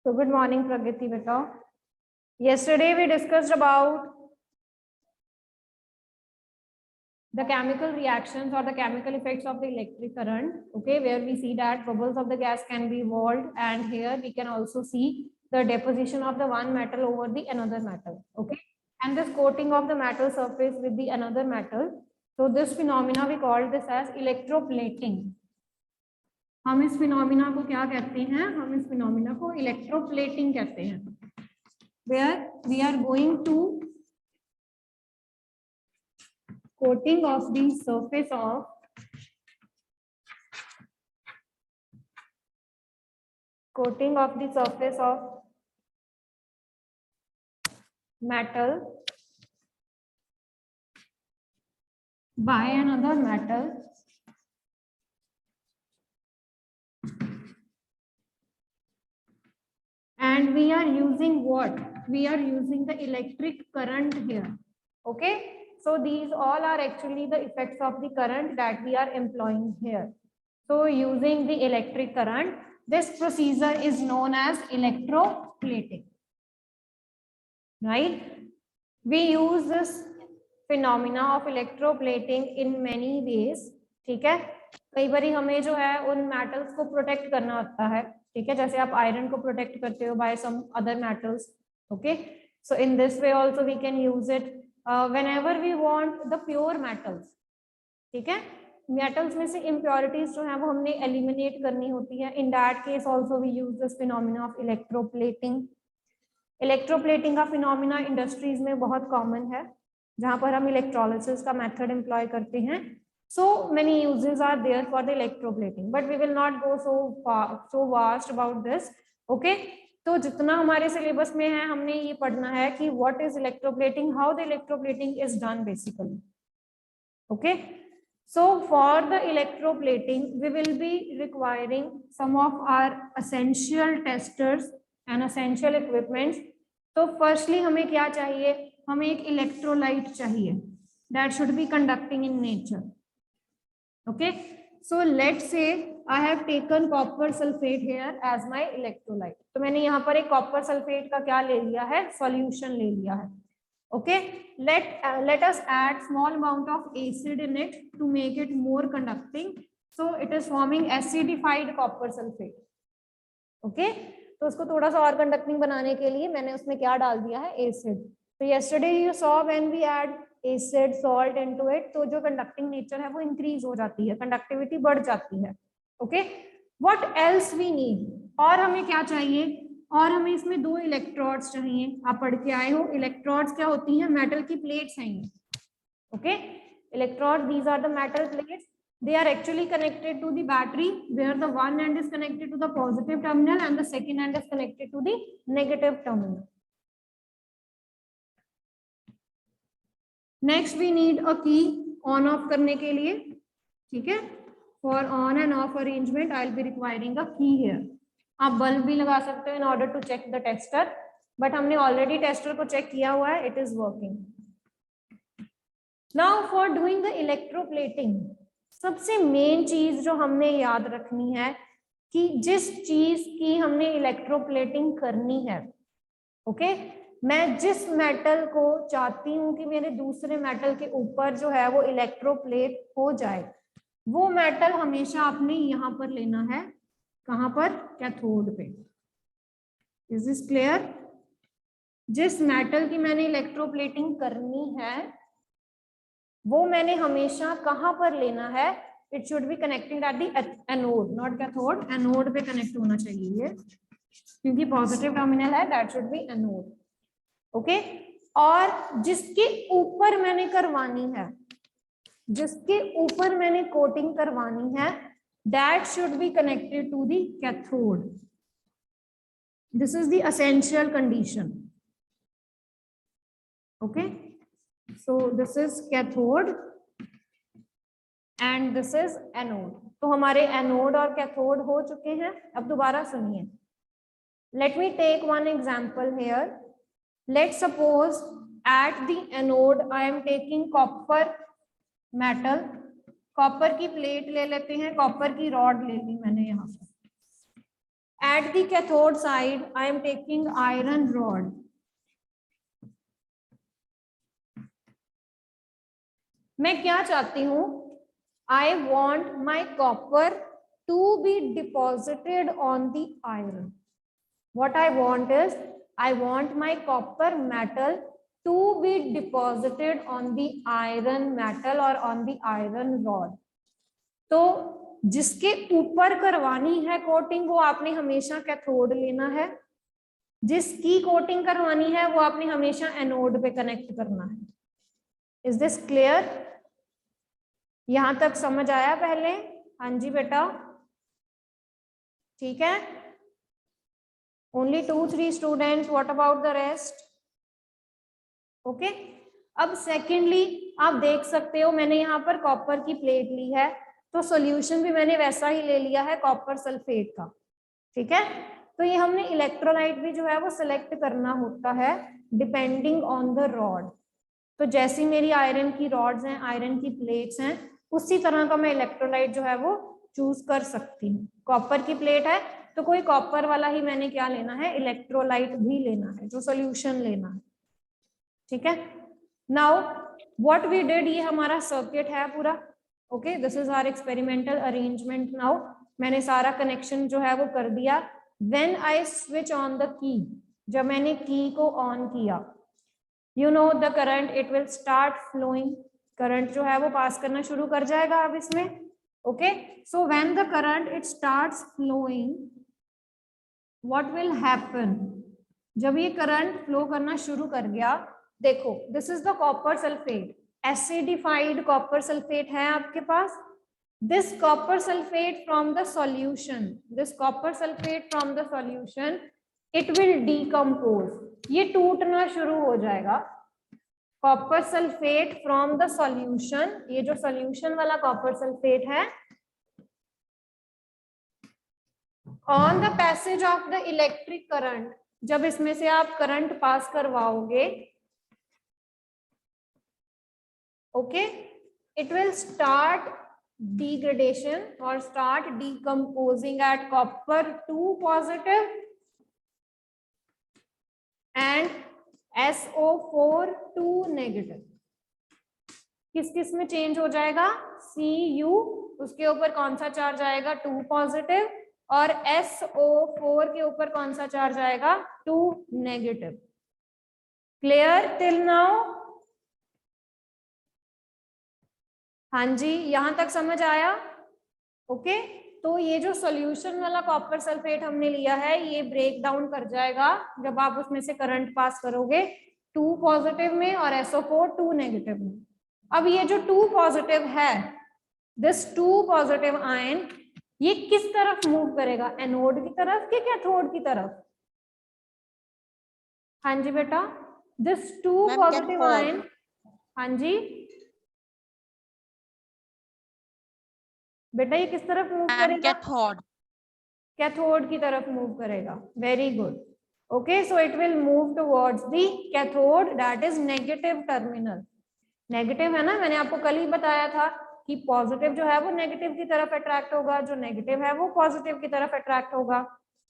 So good morning, Pragati beta. Yesterday we discussed about the chemical reactions or the chemical effects of the electric current, okay, where we see that bubbles of the gas can be evolved, and here we can also see the deposition of the one metal over the another metal, okay, and this coating of the metal surface with the another metal. So this phenomena we call this as electroplating. हम इस phenomena को क्या कहते हैं? हम इस phenomena को electroplating कहते हैं, where we are going to coating of the surface of metal by another metal and we are using what? We are using the electric current here, okay. So these all are actually the effects of the current that we are employing here. So using the electric current, this procedure is known as electroplating, right? We use this phenomena of electroplating in many ways, ठीक है. कई बारी हमें जो है उन metals को protect करना होता है, ठीक है, जैसे आप आयरन को प्रोटेक्ट करते हो by some other metals, okay. So in this way also we can use it whenever we want the pure metals, ठीक है. मेटल्स में से इम्प्योरिटीज जो है वो हमने एलिमिनेट करनी होती है. In that case also we use this phenomena of electroplating. Electroplating का फिनोमिना इंडस्ट्रीज में बहुत कॉमन है, जहां पर हम इलेक्ट्रोलिसिस का मेथड एम्प्लॉय करते हैं. So many uses are there for the electroplating, but we will not go so vast about this, okay. तो जितना हमारे सिलेबस में है हमने ये पढ़ना है कि what is electroplating, how the electroplating is done basically, okay. So for the electroplating we will be requiring some of our essential testers and essential equipments. तो firstly हमें क्या चाहिए? हमें एक electrolyte चाहिए that should be conducting in nature. Okay, so let's say I have taken copper sulfate here as my electrolyte. तो मैंने यहाँ पर एक copper sulfate का क्या ले लिया है? Solution ले लिया है. Okay, let us add small amount of acid in it to make it more conducting. So it is forming acidified copper sulfate. Okay, तो उसको थोड़ा सा और conducting बनाने के लिए मैंने उसमें क्या डाल दिया है? Acid. So yesterday you saw when we add acid salt into it, तो जो कंडक्टिंग नेचर है वो इंक्रीज हो जाती है, कंडक्टिविटी बढ़ जाती है, okay. What else we need, और हमें क्या चाहिए? और हमें इसमें दो इलेक्ट्रोड्स चाहिए. आप पढ़ के आए हो इलेक्ट्रोड्स क्या होती हैं? मेटल की प्लेट्स हैं, okay. Electrode, these are the metal plates. they are actually connected to the battery where the one end is connected to the positive terminal and the second end is connected to the negative terminal. Next we need a key on off करने के लिए, ठीक है. For on and off arrangement I will be requiring a key here. आप bulb भी लगा सकते हो in order to check the tester, but हमने ऑलरेडी टेस्टर को चेक किया हुआ है, it is working. Now for doing the electroplating, सबसे मेन चीज जो हमने याद रखनी है कि जिस चीज की हमने इलेक्ट्रोप्लेटिंग करनी है, ओके, मैं जिस मेटल को चाहती हूं कि मेरे दूसरे मेटल के ऊपर जो है वो इलेक्ट्रोप्लेट हो जाए, वो मेटल हमेशा आपने यहां पर लेना है. कहां पर? कैथोड पे. Is this clear? जिस मेटल की मैंने इलेक्ट्रोप्लेटिंग करनी है वो मैंने हमेशा कहां पर लेना है? It should be connecting at the anode, naught cathode. Anode पे कनेक्ट होना चाहिए ये, क्योंकि पॉजिटिव टर्मिनल है, that should B anode, okay. और जिसके ऊपर मैंने करवानी है, जिसके ऊपर मैंने कोटिंग करवानी है, that should be connected to the cathode. This is the essential condition, okay. So this is cathode and this is anode. तो हमारे एनोड और कैथोड हो चुके हैं. अब दोबारा सुनिए. Let me take one example here. Let's suppose at the anode I am taking copper metal. Copper की प्लेट ले लेते हैं, कॉपर की रॉड ले ली मैंने यहाँ पर, At the cathode side, I am taking iron rod. मैं क्या चाहती हूँ? I want my copper to be deposited on the iron. What I want is, I want my copper metal to be deposited on the iron metal or on the iron rod. तो जिसके ऊपर करवानी है coating वो आपने हमेशा cathode लेना है, जिसकी कोटिंग करवानी है वो आपने हमेशा एनोड पे कनेक्ट करना है. Is this clear? यहां तक समझ आया पहले? हाँ जी बेटा, ठीक है. Only 2-3 students, what about the rest? Okay. अब सेकेंडली आप देख सकते हो मैंने यहाँ पर कॉपर की प्लेट ली है, तो सॉल्यूशन भी मैंने वैसा ही ले लिया है कॉपर सल्फेट का. ठीक है. तो ये हमने इलेक्ट्रोलाइट भी जो है वो सिलेक्ट करना होता है डिपेंडिंग ऑन द रॉड. तो जैसी मेरी आयरन की रॉड्स हैं, आयरन की प्लेट्स हैं, उसी तरह का मैं इलेक्ट्रोलाइट जो है वो चूज कर सकती हूँ. कॉपर की प्लेट है तो कोई कॉपर वाला ही मैंने क्या लेना है, इलेक्ट्रोलाइट भी लेना है, जो सॉल्यूशन लेना है. ठीक है. नाउ व्हाट वी डिड, ये हमारा सर्किट है पूरा. Okay, this is our experimental arrangement. Now मैंने सारा कनेक्शन जो है वो कर दिया. When I switch on the key, जब मैंने की को ऑन किया, you know the current it will start flowing. Current जो है वो पास करना शुरू कर जाएगा अब इसमें. Okay, so when the current it starts flowing, what will happen? जब ये करंट फ्लो करना शुरू कर गया, देखो this is the copper sulphate, acidified copper sulphate है आपके पास. This copper sulphate from the solution, this copper sulphate from the solution, it will decompose. ये टूटना शुरू हो जाएगा. Copper sulphate from the solution, ये जो सॉल्यूशन वाला कॉपर सल्फेट है, on the passage of the electric current, जब इसमें से आप करंट पास करवाओगे, okay, it will start degradation or start decomposing at copper 2 positive and SO4 2 negative. किस किस में चेंज हो जाएगा? Cu, उसके ऊपर कौन सा चार्ज आएगा? 2 पॉजिटिव. और SO4 के ऊपर कौन सा चार्ज आएगा? 2 नेगेटिव. Clear till now? हाँ जी, यहां तक समझ आया? ओके. तो ये जो सॉल्यूशन वाला कॉपर सल्फेट हमने लिया है, ये ब्रेक डाउन कर जाएगा जब आप उसमें से करंट पास करोगे 2 पॉजिटिव में और SO4 2 नेगेटिव में. अब ये जो 2 पॉजिटिव है, दिस 2 पॉजिटिव आयन, ये किस तरफ मूव करेगा? एनोड की तरफ कि कैथोड की तरफ? हाँ जी बेटा, दिस 2 पॉजिटिव आयन, हाँ जी बेटा, ये किस तरफ मूव करेगा? कैथोड. कैथोड की तरफ मूव करेगा. Very good. Okay, so it will move towards the cathode, that is negative terminal. Negative है ना, मैंने आपको कल ही बताया था कि पॉजिटिव जो है वो नेगेटिव की तरफ अट्रैक्ट होगा, जो नेगेटिव है वो पॉजिटिव की तरफ अट्रैक्ट होगा.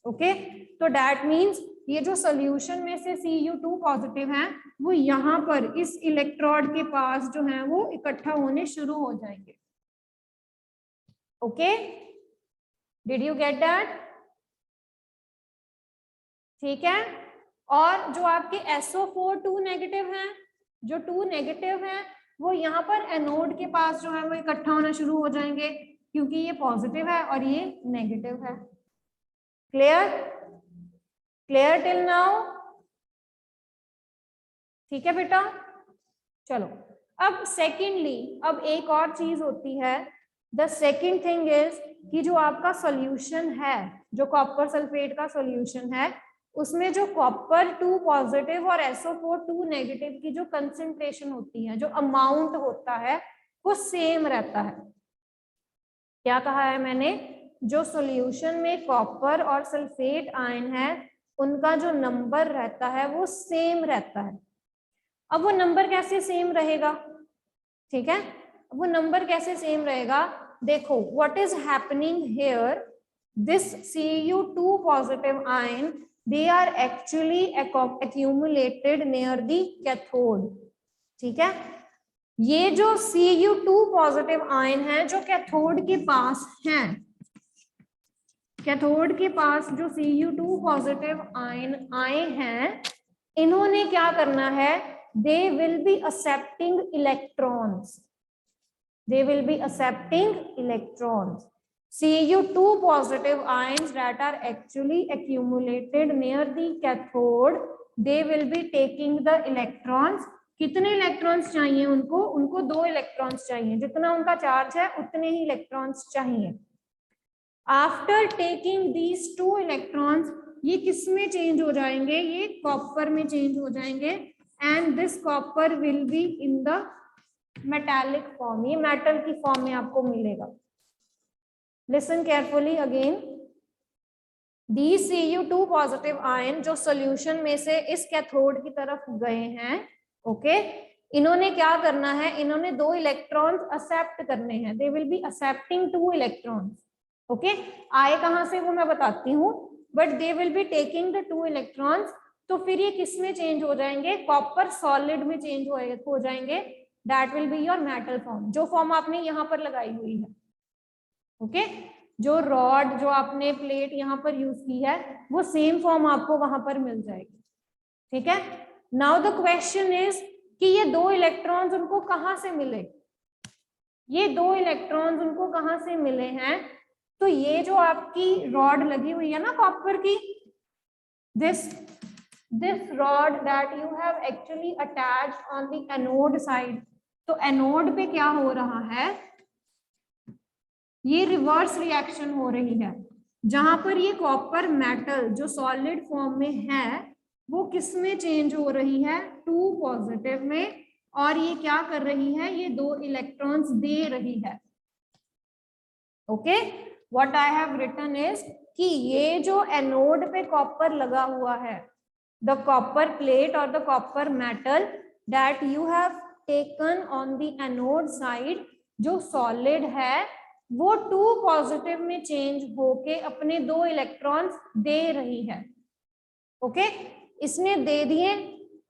ओके, तो दैट मीन्स ये जो सॉल्यूशन में से Cu2 पॉजिटिव है, वो यहाँ पर इस इलेक्ट्रोड के पास जो है वो इकट्ठा होने शुरू हो जाएंगे. Okay, did you get that? ठीक है. और जो आपके SO4 2 नेगेटिव हैं, जो 2 नेगेटिव हैं, वो यहाँ पर एनोड के पास जो है वो इकट्ठा होना शुरू हो जाएंगे, क्योंकि ये पॉजिटिव है और ये नेगेटिव है. क्लियर? Clear till now? ठीक है बेटा. चलो, अब सेकेंडली, अब एक और चीज होती है. द सेकेंड थिंग इज कि जो आपका सॉल्यूशन है, जो कॉपर सल्फेट का सॉल्यूशन है, उसमें जो कॉपर 2 पॉजिटिव और SO4 2 नेगेटिव की जो कंसेंट्रेशन होती है, जो अमाउंट होता है, वो सेम रहता है. क्या कहा है मैंने? जो सॉल्यूशन में कॉपर और सल्फेट आयन है, उनका जो नंबर रहता है वो सेम रहता है. अब वो नंबर कैसे सेम रहेगा? ठीक है, वो नंबर कैसे सेम रहेगा? देखो, what is happening here, this Cu2 positive ion, they are actually accumulated near the cathode. ठीक है, ये जो Cu2 पॉजिटिव आयन है जो कैथोड के पास है, कैथोड के पास जो Cu2 पॉजिटिव आयन आए हैं, इन्होंने क्या करना है, they will be accepting electrons, they will be accepting electrons. Cu2 positive ions that are actually accumulated near the cathode, they will be taking the electrons. कितने इलेक्ट्रॉन्स चाहिए उनको, उनको 2 इलेक्ट्रॉन्स चाहिए, जितना उनका चार्ज है उतने ही इलेक्ट्रॉन्स चाहिए. आफ्टर टेकिंग दीज 2 इलेक्ट्रॉन्स, ये किस में चेंज हो जाएंगे, ये कॉपर में चेंज हो जाएंगे. And this copper will be in the metallic form, ये मेटल की फॉर्म में आपको मिलेगा. Listen carefully again. The Cu2 positive ion जो सोल्यूशन में से इस कैथोड की तरफ गए हैं, ओके, इन्होंने क्या करना है, इन्होंने 2 इलेक्ट्रॉन्स एक्सेप्ट करने हैं. They will be accepting 2 electrons. Okay, आए कहां से वो मैं बताती हूँ, but they will be taking the 2 electrons. तो फिर ये किस में चेंज हो जाएंगे, कॉपर सॉलिड में चेंज हो जाएंगे. That will be your metal form, जो फॉर्म आपने यहाँ पर लगाई हुई है. ओके, जो रॉड, जो आपने प्लेट यहाँ पर यूज की है, वो सेम फॉर्म आपको वहां पर मिल जाएगी. ठीक है. नाउ द क्वेश्चन इज कि ये 2 इलेक्ट्रॉन्स उनको कहां से मिले, ये 2 इलेक्ट्रॉन्स उनको कहां से मिले हैं. तो ये जो आपकी रॉड लगी हुई है ना कॉपर की, this rod that you have actually attached on the anode side. तो एनोड पे क्या हो रहा है, ये रिवर्स रिएक्शन हो रही है. जहां पर ये कॉपर मेटल जो सॉलिड फॉर्म में है, वो किस में चेंज हो रही है, 2 पॉजिटिव में. और ये क्या कर रही है, ये 2 इलेक्ट्रॉन्स दे रही है. Okay, what I have written is कि ये जो एनोड पे कॉपर लगा हुआ है, द कॉपर प्लेट और the copper metal that you have taken on the anode side, जो सॉलिड है, वो 2 पॉजिटिव में चेंज होके अपने 2 इलेक्ट्रॉन्स दे रही है. ओके, इसने दे दिए.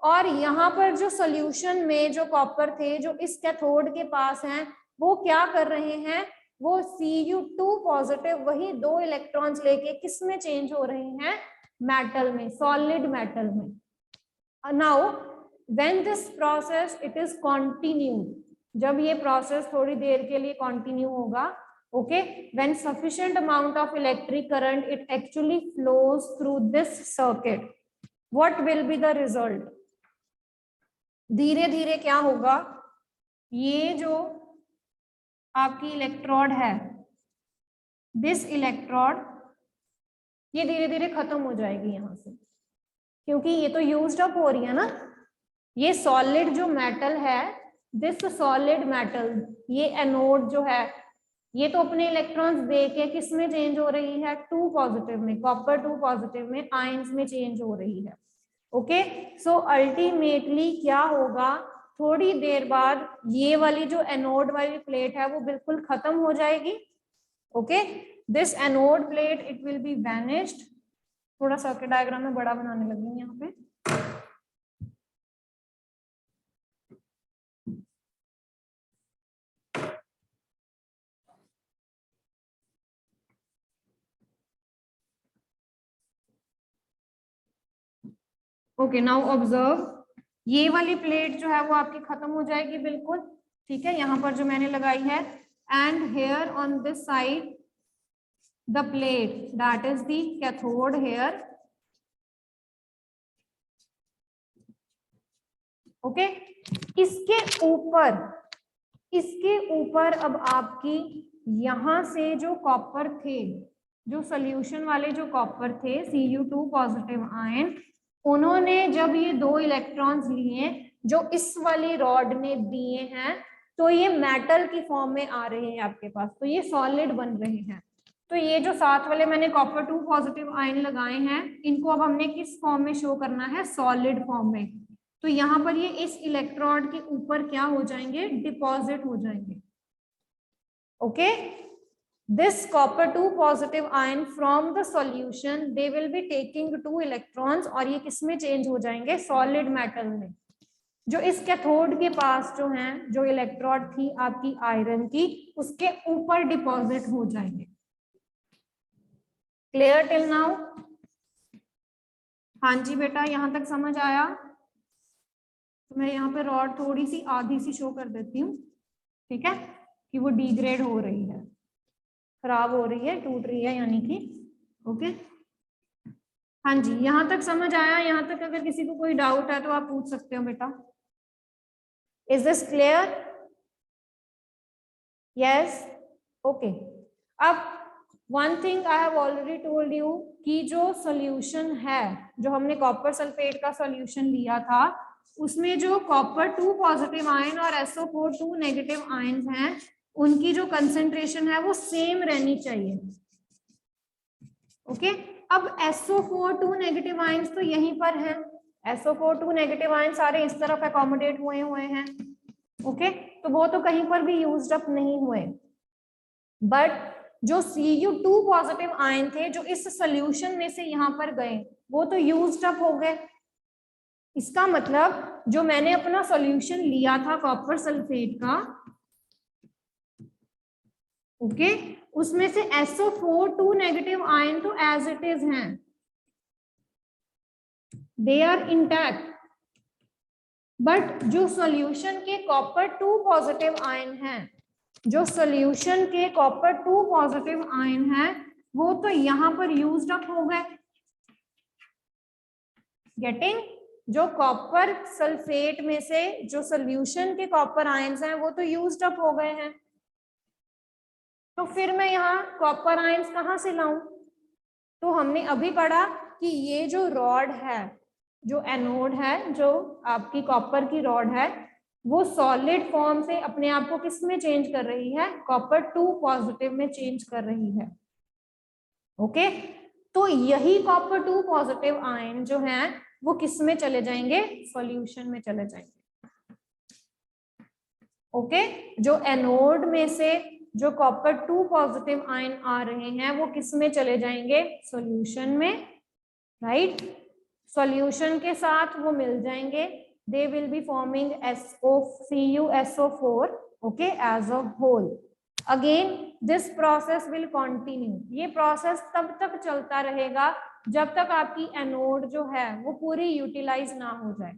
और यहाँ पर जो सोल्यूशन में जो कॉपर थे जो इस कैथोड के पास हैं, वो क्या कर रहे हैं, वो Cu2 पॉजिटिव वही 2 इलेक्ट्रॉन्स लेके किस में चेंज हो रहे हैं, मेटल में, सॉलिड मेटल में. Now when this process it is continued, जब ये प्रोसेस थोड़ी देर के लिए कंटिन्यू होगा, okay, when sufficient amount of electric current it actually flows through this circuit, what will be the result. धीरे धीरे क्या होगा, ये जो आपकी इलेक्ट्रोड है, दिस इलेक्ट्रोड, ये धीरे धीरे खत्म हो जाएगी यहां से, क्योंकि ये तो यूज्ड अप हो रही है ना. ये सॉलिड जो मेटल है, दिस सॉलिड मेटल, ये एनोड जो है, ये तो अपने इलेक्ट्रॉन्स दे के किस में चेंज हो रही है, 2 पॉजिटिव में, कॉपर 2 पॉजिटिव में, आयंस में चेंज हो रही है. ओके, सो अल्टीमेटली क्या होगा, थोड़ी देर बाद ये वाली जो एनोड वाली प्लेट है वो बिल्कुल खत्म हो जाएगी. Okay, this anode plate it will be vanished. थोड़ा सर्किट डायग्राम में बड़ा बनाने लगी हूँ यहाँ पे. ओके, नाउ ऑब्जर्व, ये वाली प्लेट जो है वो आपकी खत्म हो जाएगी बिल्कुल. ठीक है, यहाँ पर जो मैंने लगाई है, and here on this side the plate that is the cathode here. Okay, इसके ऊपर अब आपकी यहां से जो कॉपर थे, जो सोल्यूशन वाले जो कॉपर थे, Cu2 पॉजिटिव आयन, उन्होंने जब ये 2 इलेक्ट्रॉन्स लिए जो इस वाली रॉड ने दिए हैं, तो ये मेटल की फॉर्म में आ रहे हैं आपके पास, तो ये सॉलिड बन रहे हैं. तो ये जो साथ वाले मैंने कॉपर 2 पॉजिटिव आयन लगाए हैं, इनको अब हमने किस फॉर्म में शो करना है, सॉलिड फॉर्म में. तो यहाँ पर ये इस इलेक्ट्रोड के ऊपर क्या हो जाएंगे, डिपॉजिट हो जाएंगे. Okay, this copper 2 positive ion from the solution, they will be taking 2 electrons और ये किस में चेंज हो जाएंगे, सॉलिड मेटल में। जो इस कैथोड के पास जो है, जो इलेक्ट्रोड थी आपकी आयरन की, उसके ऊपर डिपॉजिट हो जाएंगे। Clear till now? हाँ जी बेटा, यहां तक समझ आया? तो मैं यहाँ पे रॉड थोड़ी सी आधी सी शो कर देती हूँ, ठीक है, कि वो डिग्रेड हो रही है, खराब हो रही है, टूट रही है यानी कि। ओके, हाँ जी, यहां तक समझ आया? यहाँ तक अगर किसी को कोई डाउट है तो आप पूछ सकते हो बेटा। Is this clear? Yes, okay. अब one thing I have already told you कि जो सॉल्यूशन है, जो हमने कॉपर सल्फेट का सॉल्यूशन लिया था, उसमें जो कॉपर 2 पॉजिटिव आयन और SO4 2 नेगेटिव आयन्स हैं, उनकी जो कंसेंट्रेशन है वो सेम रहनी चाहिए। ओके, अब SO4 2 नेगेटिव आयन्स तो यहीं पर है, SO4 2 नेगेटिव आयन सारे इस तरफ अकोमोडेट हुए हैं। ओके, तो वो तो कहीं पर भी यूज्ड अप नहीं हुए, बट जो Cu2 पॉजिटिव आयन थे जो इस सॉल्यूशन में से यहां पर गए, वो तो यूज्ड अप हो गए। इसका मतलब जो मैंने अपना सॉल्यूशन लिया था कॉपर सल्फेट का, ओके, उसमें से SO4 2 नेगेटिव आयन तो एज इट इज हैं, दे आर इंटैक्ट, बट जो सॉल्यूशन के कॉपर 2 पॉजिटिव आयन हैं, जो सॉल्यूशन के कॉपर 2 पॉजिटिव आयन है, वो तो यहां पर यूज्ड अप हो गए। गेटिंग? जो कॉपर सल्फेट में से जो सॉल्यूशन के कॉपर आयन्स हैं वो तो यूज्ड अप हो गए हैं, तो फिर मैं यहाँ कॉपर आयन्स कहाँ से लाऊं? तो हमने अभी पढ़ा कि ये जो रॉड है, जो एनोड है, जो आपकी कॉपर की रॉड है, वो सॉलिड फॉर्म से अपने आप को किस में चेंज कर रही है, कॉपर 2 पॉजिटिव में चेंज कर रही है। ओके, तो यही कॉपर 2 पॉजिटिव आयन जो है वो किस में चले जाएंगे, सॉल्यूशन में चले जाएंगे। ओके, जो एनोड में से जो कॉपर 2 पॉजिटिव आयन आ रहे हैं वो किस में चले जाएंगे, सॉल्यूशन में, राइट। सॉल्यूशन के साथ वो मिल जाएंगे, they will be forming CuSO4, okay, as a whole. Again this process will continue, ये प्रोसेस तब तक चलता रहेगा जब तक आपकी एनोड जो है वो पूरी यूटिलाइज ना हो जाए।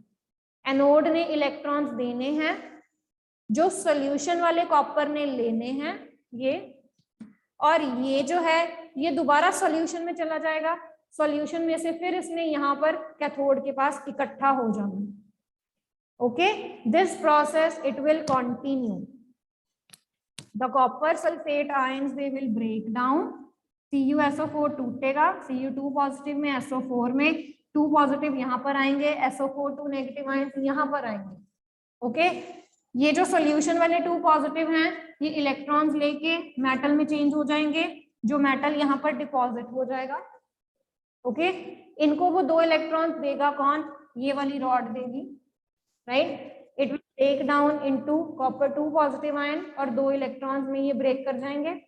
एनोड ने इलेक्ट्रॉन्स देने हैं, जो सॉल्यूशन वाले कॉपर ने लेने हैं ये, और ये जो है ये दोबारा सॉल्यूशन में चला जाएगा, सॉल्यूशन में से फिर इसने यहाँ पर कैथोड के पास इकट्ठा हो जाना। Okay, this process it will continue. The copper sulphate ions they will break down, CuSO4 टूटेगा, Cu2 पॉजिटिव में, SO4 में, 2 पॉजिटिव यहाँ पर आएंगे, SO4 2 नेगेटिव आयंस यहाँ पर आएंगे। ओके, ये जो सॉल्यूशन वाले 2 पॉजिटिव हैं ये इलेक्ट्रॉन्स लेके मेटल में चेंज हो जाएंगे, जो मेटल यहाँ पर डिपॉजिट हो जाएगा। ओके, इनको वो 2 इलेक्ट्रॉन्स देगा कौन, ये वाली रॉड देगी, right. It will break down into copper 2 positive ion और 2 इलेक्ट्रॉन्स में ये ब्रेक कर जाएंगे।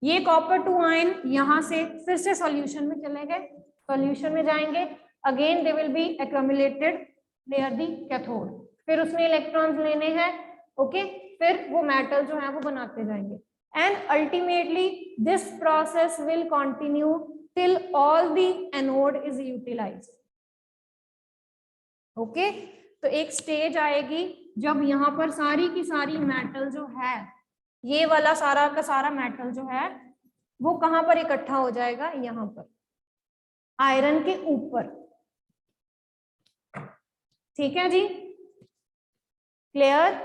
ये कॉपर 2 आयन यहाँ से फिर से सॉल्यूशन में चले गए, सॉल्यूशन में जाएंगे, again they will be accumulated near the cathode, फिर उसमें इलेक्ट्रॉन्स लेने हैं। ओके, फिर वो मेटल जो है वो बनाते जाएंगे, and ultimately this process will continue till all the anode is utilized. Okay, तो एक स्टेज आएगी जब यहाँ पर सारी की सारी मेटल जो है, ये वाला सारा का सारा मेटल जो है वो कहां पर इकट्ठा हो जाएगा, यहाँ पर आयरन के ऊपर। ठीक है जी, clear?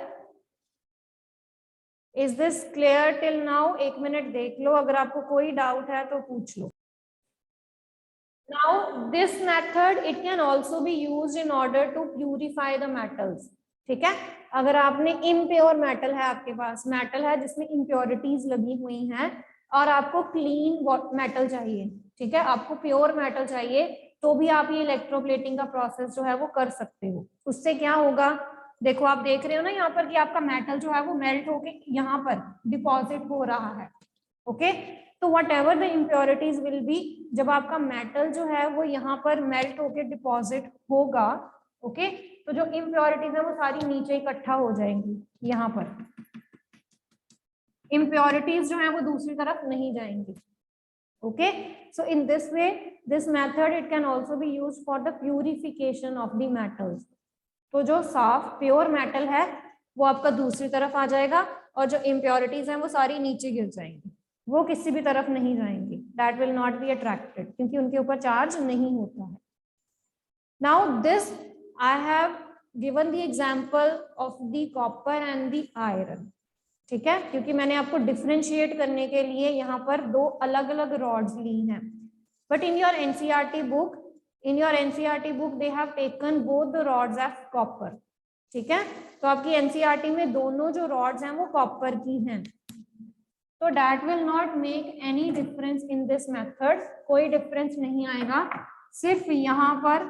Is this clear till now? 1 minute देख लो, अगर आपको कोई डाउट है तो पूछ लो। Now this method it can also be used in order to purify the metals. ठीक है, अगर आपने इम्प्योर मेटल है, आपके पास मेटल है जिसमें इम्प्योरिटीज लगी हुई हैं और आपको क्लीन मेटल चाहिए, ठीक है, आपको प्योर मेटल चाहिए, तो भी आप ये इलेक्ट्रोप्लेटिंग का प्रोसेस जो है वो कर सकते हो। उससे क्या होगा, देखो आप देख रहे हो ना यहाँ पर कि आपका मेटल जो है वो मेल्ट होके यहाँ पर डिपॉजिट हो रहा है। ओके, तो what ever the impurities will be, जब आपका मेटल जो है वो यहाँ पर मेल्ट होके डिपॉजिट होगा, ओके, तो जो इम्प्योरिटीज है वो सारी नीचे इकट्ठा हो जाएंगी यहाँ पर, इम्प्योरिटीज जो है वो दूसरी तरफ नहीं जाएंगी। Okay, so in this way this method it can also be use for the purification of the metals. तो जो साफ प्योर मेटल है वो आपका दूसरी तरफ आ जाएगा और जो इम्प्योरिटीज हैं वो सारी नीचे गिर जाएंगी, वो किसी भी तरफ नहीं जाएंगी, that will not be attracted, क्योंकि उनके ऊपर चार्ज नहीं होता है। Now this I have given the example of the copper and the iron, ठीक है, क्योंकि मैंने आपको डिफरेंशिएट करने के लिए यहाँ पर दो अलग अलग रॉड्स ली हैं, but in your NCERT book they have taken both the rods as copper, ठीक है, तो आपकी एनसीईआरटी में दोनों जो रॉड्स हैं वो कॉपर की हैं, तो that will not make any difference in this method, कोई डिफरेंस नहीं आएगा, सिर्फ यहाँ पर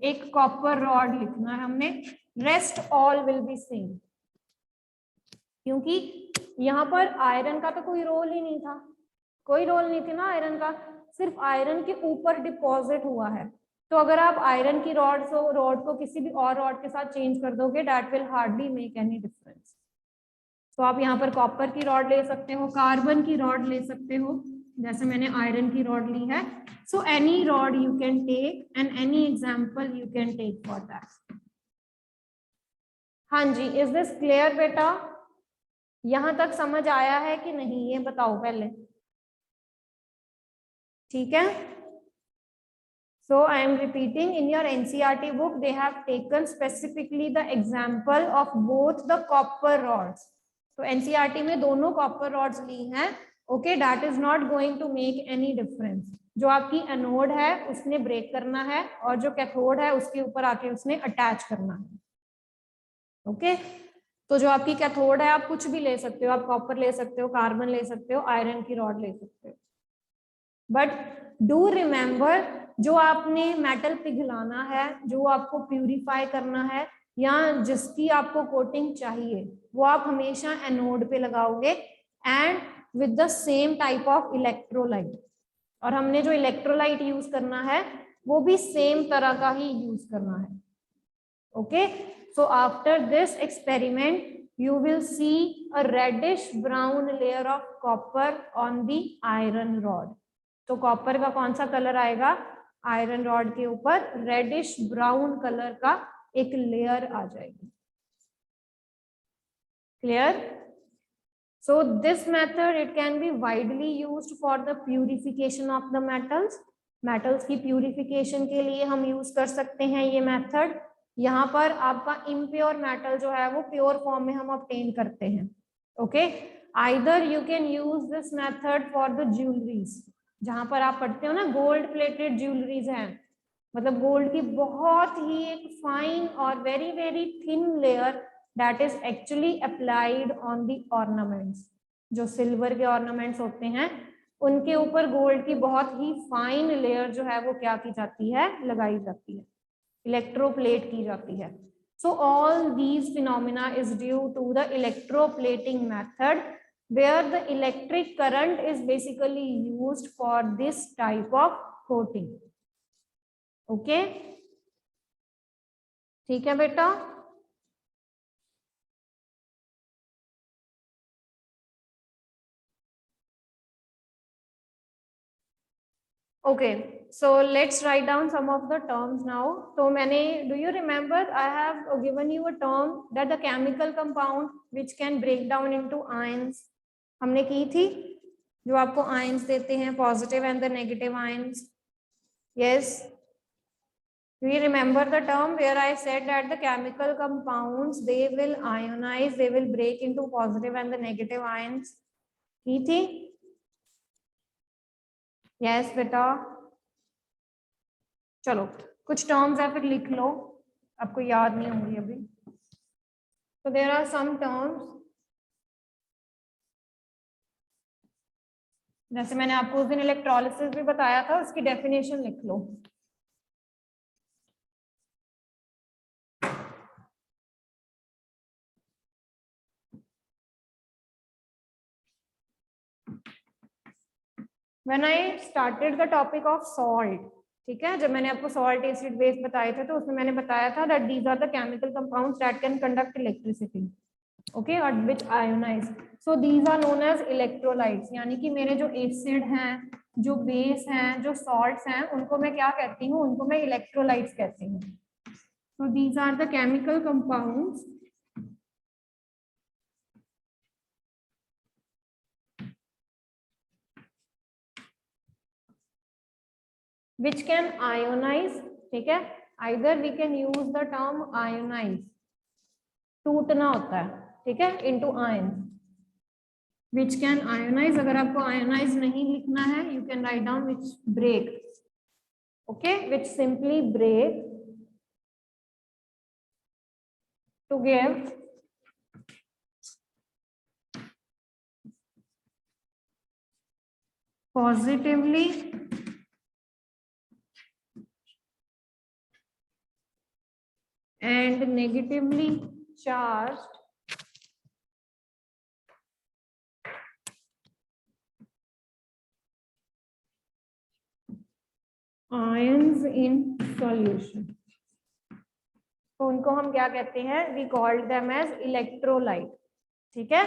एक कॉपर रॉड लिखना है हमने, rest all will be same, क्योंकि यहाँ पर आयरन का तो कोई रोल ही नहीं था, कोई रोल नहीं थी ना आयरन का, सिर्फ आयरन के ऊपर डिपॉजिट हुआ है, तो अगर आप आयरन की रॉड को किसी भी और रॉड के साथ चेंज कर दोगे that will hardly make any difference. तो आप यहाँ पर कॉपर की रॉड ले सकते हो, कार्बन की रॉड ले सकते हो, जैसे मैंने आयरन की रॉड ली है, so any rod you can take and any example you can take for that. हाँ जी, इज दिस क्लियर बेटा? यहां तक समझ आया है कि नहीं ये बताओ पहले, ठीक है? So I am repeating, in your NCERT book they have taken specifically the example of both the copper rods. तो NCERT में दोनों copper rods ली हैं, okay, that is not going to make any difference. जो आपकी anode है उसने break करना है और जो कैथोड है उसके ऊपर आके उसने अटैच करना है, ओके, तो जो आपकी कैथोड है आप कुछ भी ले सकते हो, आप कॉपर ले सकते हो, कार्बन ले सकते हो, आयरन की रॉड ले सकते हो, बट डू रिमेंबर जो आपने मेटल पिघलाना है, जो आपको प्यूरिफाई करना है या जिसकी आपको कोटिंग चाहिए वो आप हमेशा एनोड पे लगाओगे and with the same type of electrolyte, और हमने जो इलेक्ट्रोलाइट यूज करना है वो भी सेम तरह का ही यूज करना है, okay. So after this experiment you will see a reddish brown layer of copper on the iron rod. तो कॉपर का कौन सा कलर आएगा आयरन रॉड के ऊपर? रेडिश ब्राउन कलर का एक लेयर आ जाएगी, clear? So this method it can be widely used for the purification of the metals, metals की प्यूरिफिकेशन के लिए हम यूज कर सकते हैं ये मेथड। यहाँ पर आपका इम्प्योर मेटल जो है वो प्योर फॉर्म में हम ऑब्टेन करते हैं, okay. Either you can use this method for the jewelleries, जहां पर आप पढ़ते हो ना गोल्ड प्लेटेड ज्वेलरीज हैं, मतलब गोल्ड की बहुत ही एक फाइन और very very thin layer that is actually applied on the ornaments, जो सिल्वर के ऑर्नामेंट्स होते हैं उनके ऊपर गोल्ड की बहुत ही फाइन लेयर जो है वो क्या की जाती है, लगाई जाती है, इलेक्ट्रोप्लेट की जाती है। So all these phenomena is due to the electroplating method where the electric current is basically used for this type of coating. Okay? ठीक है बेटा? Okay, so let's write down some of the terms now. तो मैंने, do you remember I have given you a term that the chemical compound which can break down into ions, हमने की थी, जो आपको ions देते हैं, positive and the negative ions. Yes. Do you remember the term where I said that the chemical compounds they will ionize, they will break into positive and the negative ions? की थी? Yes बेटा। चलो कुछ terms है फिर लिख लो, आपको याद नहीं होंगी अभी। तो देयर आर सम टर्म्स, जैसे मैंने आपको उस दिन इलेक्ट्रोलिसिस भी बताया था, उसकी डेफिनेशन लिख लो। When I started the topic of salt, ठीक है, जब मैंने आपको सॉल्ट एसिड बेस बताए थे तो उसमें मैंने बताया था that these are the chemical compounds that can conduct electricity, okay, और which ionize, so these are known as electrolytes. यानी कि मेरे जो एसिड हैं, जो बेस हैं, जो सॉल्ट्स हैं, उनको मैं क्या कहती हूँ, उनको मैं इलेक्ट्रोलाइट्स कहती हूँ। So these are the chemical compounds which can ionize, ठीक है, either we can use the term ionize, टूटना होता है, ठीक है, into ions, which can ionize। अगर आपको ionize नहीं लिखना है, you can write down which break, okay, which simply break to give positively and negatively charged ions in solution। तो उनको हम क्या कहते हैं, we called them as electrolyte, ठीक है।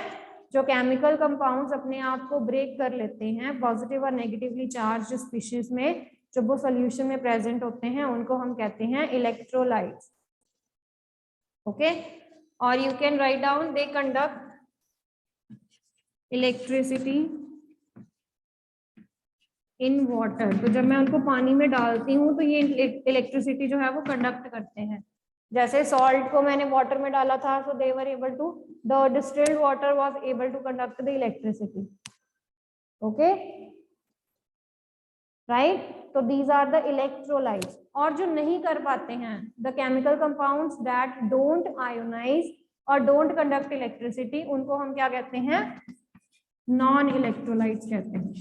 जो केमिकल कंपाउंड्स अपने आप को ब्रेक कर लेते हैं पॉजिटिव और नेगेटिवली चार्ज स्पीशीज में, जब वो सोल्यूशन में प्रेजेंट होते हैं, उनको हम कहते हैं इलेक्ट्रोलाइट्स, ओके। और you can write down they conduct electricity in water. तो जब मैं उनको पानी में डालती हूँ तो ये इलेक्ट्रिसिटी जो है वो कंडक्ट करते हैं। जैसे सॉल्ट को मैंने वाटर में डाला था, so they were able to, the distilled water was able to conduct the electricity, okay, right. तो दीज आर द इलेक्ट्रोलाइट्स। और जो नहीं कर पाते हैं, the chemical compounds that don't ionize और डोंट कंडक्ट इलेक्ट्रिसिटी, उनको हम क्या कहते हैं, नॉन इलेक्ट्रोलाइट्स कहते हैं।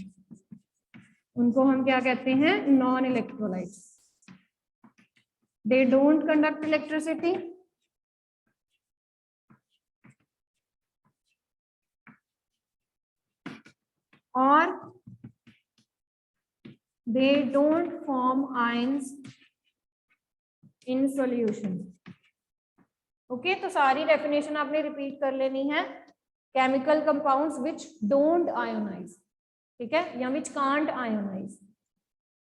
उनको हम क्या कहते हैं, non electrolytes. They don't conduct electricity or they don't form ions in solution, okay. तो सारी डेफिनेशन आपने रिपीट कर लेनी है। Chemical compounds which don't ionise, ठीक है, या विच कांट आयोनाइज।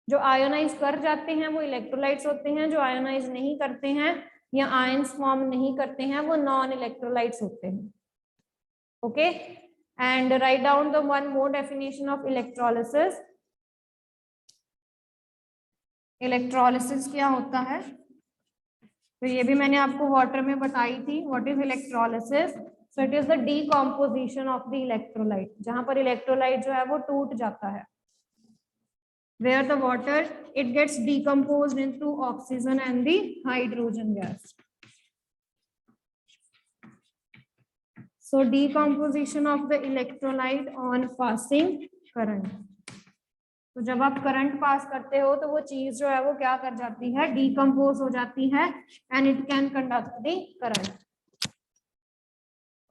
जो आयोनाइज कर जाते हैं वो इलेक्ट्रोलाइट्स होते हैं, जो आयोनाइज नहीं करते हैं या आयंस फॉर्म नहीं करते हैं वो नॉन इलेक्ट्रोलाइट्स होते हैं, okay. And write down the one more definition of electrolysis. Electrolysis क्या होता है, तो ये भी मैंने आपको वाटर में बताई थी। What is electrolysis? So it is the decomposition of the electrolyte, जहां पर इलेक्ट्रोलाइट जो है वो टूट जाता है। Where the water, it gets decomposed into oxygen and the hydrogen gas. So decomposition of the electrolyte on passing current. तो जब आप करंट पास करते हो तो वो चीज जो है वो क्या कर जाती है, डिकम्पोज हो जाती है, and it can conduct the current,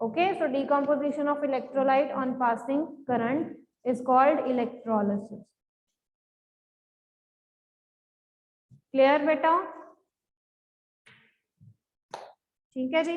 okay. So decomposition of electrolyte on passing current is called electrolysis। Clear बेटा? ठीक है जी।